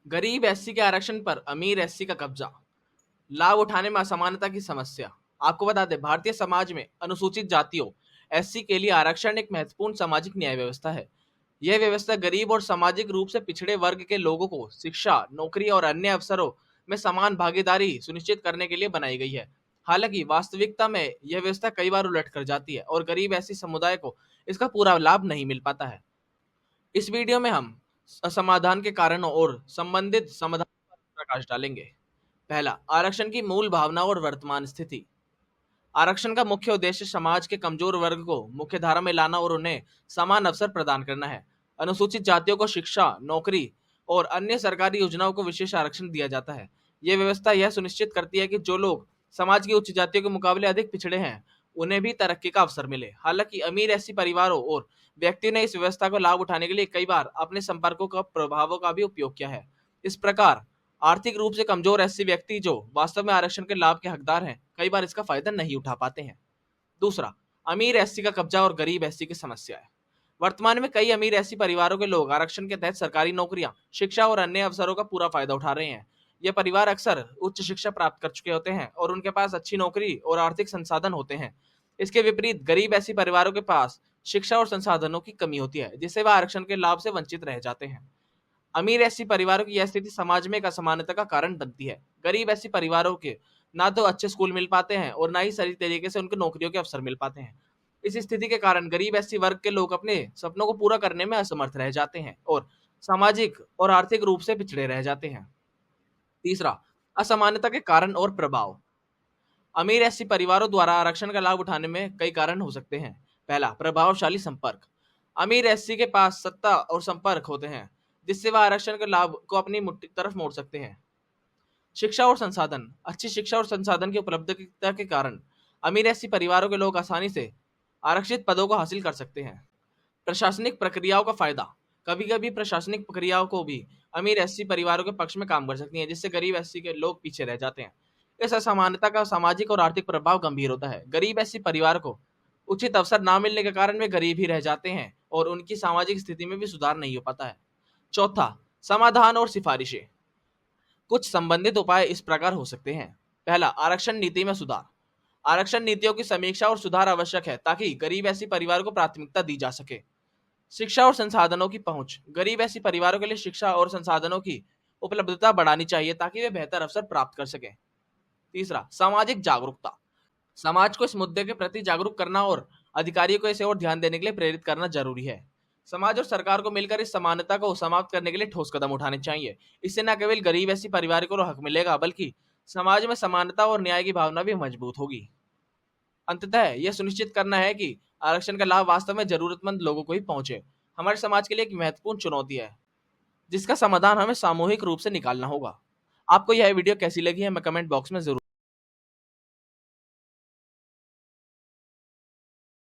गरीब एससी के आरक्षण पर अमीर एससी का कब्जा, लाभ उठाने में असमानता की समस्या। आपको बता दें, भारतीय समाज में अनुसूचित जातियों एससी के लिए आरक्षण एक महत्वपूर्ण सामाजिक न्याय व्यवस्था है। यह व्यवस्था गरीब और सामाजिक रूप से पिछड़े वर्ग के लोगों को शिक्षा, नौकरी और अन्य अवसरों में समान भागीदारी सुनिश्चित करने के लिए बनाई गई है। हालांकि वास्तविकता में यह व्यवस्था कई बार उलट कर जाती है और गरीब एससी समुदाय को इसका पूरा लाभ नहीं मिल पाता है। इस वीडियो में हम असमाधान के कारणों और संबंधित समाधान पर प्रकाश डालेंगे। पहला, आरक्षण की मूल भावना और वर्तमान स्थिति। आरक्षण का मुख्य उद्देश्य समाज के कमजोर वर्ग को मुख्यधारा में लाना और उन्हें समान अवसर प्रदान करना है। अनुसूचित जातियों को शिक्षा, नौकरी और अन्य सरकारी योजनाओं को विशेष आरक्षण दिया जाता है। यह व्यवस्था यह सुनिश्चित करती है कि जो लोग समाज की उच्च जातियों के मुकाबले अधिक पिछड़े हैं, उन्हें भी तरक्की का अवसर मिले। हालांकि अमीर एससी परिवारों और व्यक्तियों ने इस व्यवस्था को लाभ उठाने के लिए कई बार अपने संपर्कों का प्रभावों का भी उपयोग किया है। इस प्रकार आर्थिक रूप से कमजोर एससी व्यक्ति जो वास्तव में आरक्षण के लाभ के हकदार हैं, कई बार इसका फायदा नहीं उठा पाते हैं। दूसरा, अमीर एससी का कब्जा और गरीब एससी की समस्या है। वर्तमान में कई अमीर एससी परिवारों के लोग आरक्षण के तहत सरकारी नौकरियां, शिक्षा और अन्य अवसरों का पूरा फायदा उठा रहे हैं। ये परिवार अक्सर उच्च शिक्षा प्राप्त कर चुके होते हैं और उनके पास अच्छी नौकरी और आर्थिक संसाधन होते हैं। इसके विपरीत गरीब एससी परिवारों के पास शिक्षा और संसाधनों की कमी होती है, जिससे वह आरक्षण के लाभ से वंचित रह जाते हैं। अमीर एससी परिवारों की यह स्थिति समाज में एक असमानता का कारण बनती है। गरीब एससी परिवारों के ना तो अच्छे स्कूल मिल पाते हैं और ना ही सही तरीके से उनके नौकरियों के अवसर मिल पाते हैं। इस स्थिति के कारण गरीब एससी वर्ग के लोग अपने सपनों को पूरा करने में असमर्थ रह जाते हैं और सामाजिक और आर्थिक रूप से पिछड़े रह जाते हैं। तीसरा, असमानता के कारण और प्रभाव। अमीर एससी परिवारों द्वारा आरक्षण का लाभ उठाने में कई कारण हो सकते हैं। पहला, प्रभावशाली संपर्क। अमीर एससी के पास सत्ता और संपर्क होते हैं, जिससे वह आरक्षण के लाभ को अपनी मुट्ठी तरफ मोड़ सकते हैं। शिक्षा और संसाधन। अच्छी शिक्षा और संसाधन की उपलब्धता के कारण अमीर एससी परिवारों के लोग आसानी से आरक्षित पदों को हासिल कर सकते हैं। प्रशासनिक प्रक्रियाओं का फायदा। कभी कभी प्रशासनिक प्रक्रियाओं को भी अमीर एससी परिवारों के पक्ष में काम कर सकती हैं, जिससे गरीब एससी के लोग पीछे रह जाते हैं। इस असमानता का सामाजिक और आर्थिक प्रभाव गंभीर होता है। गरीब एससी परिवार को उचित अवसर न मिलने के कारण वे गरीब ही रह जाते हैं और उनकी सामाजिक स्थिति में भी सुधार नहीं हो पाता है। चौथा, समाधान और सिफारिशें। कुछ संबंधित उपाय इस प्रकार हो सकते हैं। पहला, आरक्षण नीति में सुधार। आरक्षण नीतियों की समीक्षा और सुधार आवश्यक है ताकि गरीब एससी परिवार को प्राथमिकता दी जा सके। शिक्षा और संसाधनों की पहुंच। गरीब एससी परिवारों के लिए शिक्षा और संसाधनों की उपलब्धता बढ़ानी चाहिए ताकि वे बेहतर अवसर प्राप्त कर सकें। तीसरा, सामाजिक जागरूकता। समाज को इस मुद्दे के प्रति जागरूक करना और अधिकारियों को इसे और ध्यान देने के लिए प्रेरित करना जरूरी है। समाज और सरकार को मिलकर इस समानता को समाप्त करने के लिए ठोस कदम उठाने चाहिए। इससे न केवल गरीब एससी परिवार को हक मिलेगा, बल्कि समाज में समानता और न्याय की भावना भी मजबूत होगी। अंततः यह सुनिश्चित करना है कि आरक्षण का लाभ वास्तव में जरूरतमंद लोगों को ही पहुंचे, हमारे समाज के लिए एक महत्वपूर्ण चुनौती है, जिसका समाधान हमें सामूहिक रूप से निकालना होगा। आपको यह वीडियो कैसी लगी है, हमें कमेंट बॉक्स में जरूर